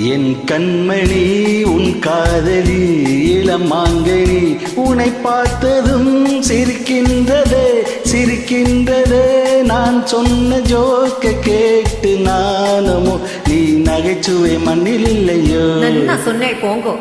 என் கண்மணி உன் காதலி இளமாங்கனி உன்னை பார்த்ததும் சிரிக்கின்றதே சிரிக்கின்றதே நான் சொன்ன ஜோக்க கேட்டு நானமோ நீ நகைச்சுவை மண்ணில் இல்லையோ நான் சொன்னேன் போங்கோ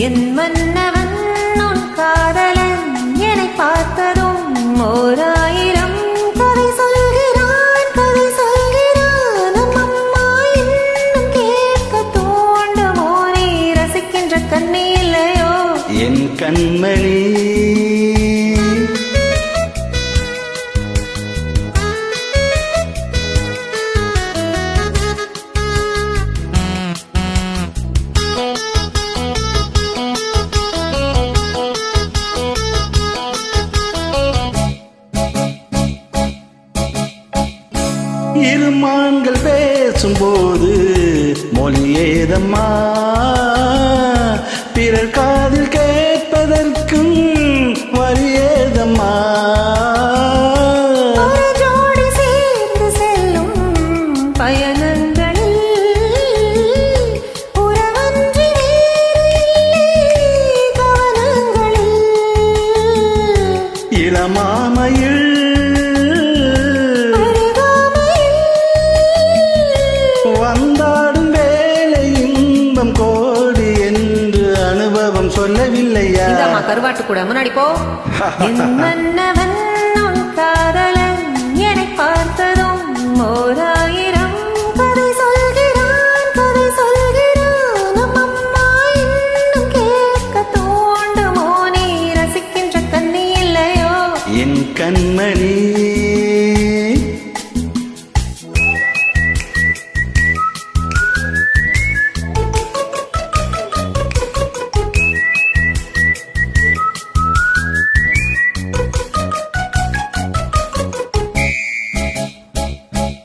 என் மன்னவன் உன் காதலன் என்னை பார்த்ததும் ஓராயிரம் கதை சொல்கிறான் கதை சொல்கிறான் அம்மா இன்னும் கேட்க தோண்டுமோ நீ ரசிக்கின்ற கண்ணி இல்லையோ என் கண்மணி இருமான்கள் பேசும்போது மொழி ஏதம்மா பிறர் காதில் கேட்பதற்கும் வழி ஏதம்மா ஜோடி சேர்ந்து செல்லும் பயணங்களில் உறவன்றி கவனங்களில் இளமாமையில் வந்தாடும் வேலை இன்பம் கோடி என்று அனுபவம் சொல்லவில்லையா கருவாட்டு கூட முன்னாடி போ என் மன்னவன் உன் காதலன் என்னை பார்த்ததும் ஓராயிரம் கதை சொல்கிறான் கதை சொல்கிறான் அம்மா இன்னும் கேட்க தோண்டுமோ நீ ரசிக்கின்ற கண்ணி இல்லையோ என் கண்மணி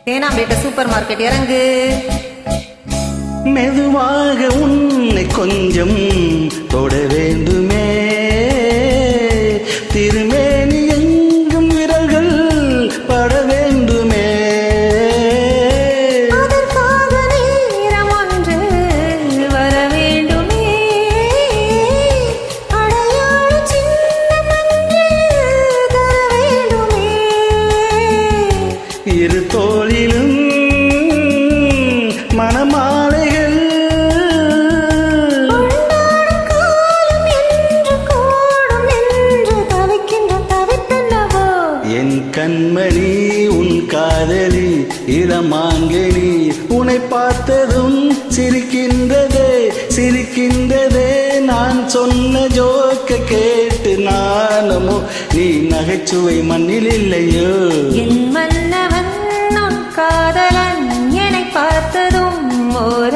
தேனாம்பேட்டை சூப்பர் மார்க்கெட் இறங்கு மெதுவாக உன்னை கொஞ்சம் தொட வேண்டுமே திருமேனி எங்கும் விரல்கள் பட வேண்டுமே அதற்காக நேரம் ஒன்று வர வேண்டுமே அடையாள சின்னம் ஒன்று தர வேண்டுமே இரு தோளிலும் மணமாலைகள் கொண்டாடும் காலம் என்று கூடும் என்று தவிக்கின்ற தவித்தனவோ என் கண்மணி உன் காதலி இளமாங்கனி உன்னை பார்த்ததும் சிரிக்கின்றதே சிரிக்கின்றதே நான் சொன்ன ஜோக்க கேட்டு நானமோ நீ நகைச்சுவை மண்ணில் இல்லையோ என் மன்னவன் உன் காதலன் என்னை பார்த்ததும் ஓர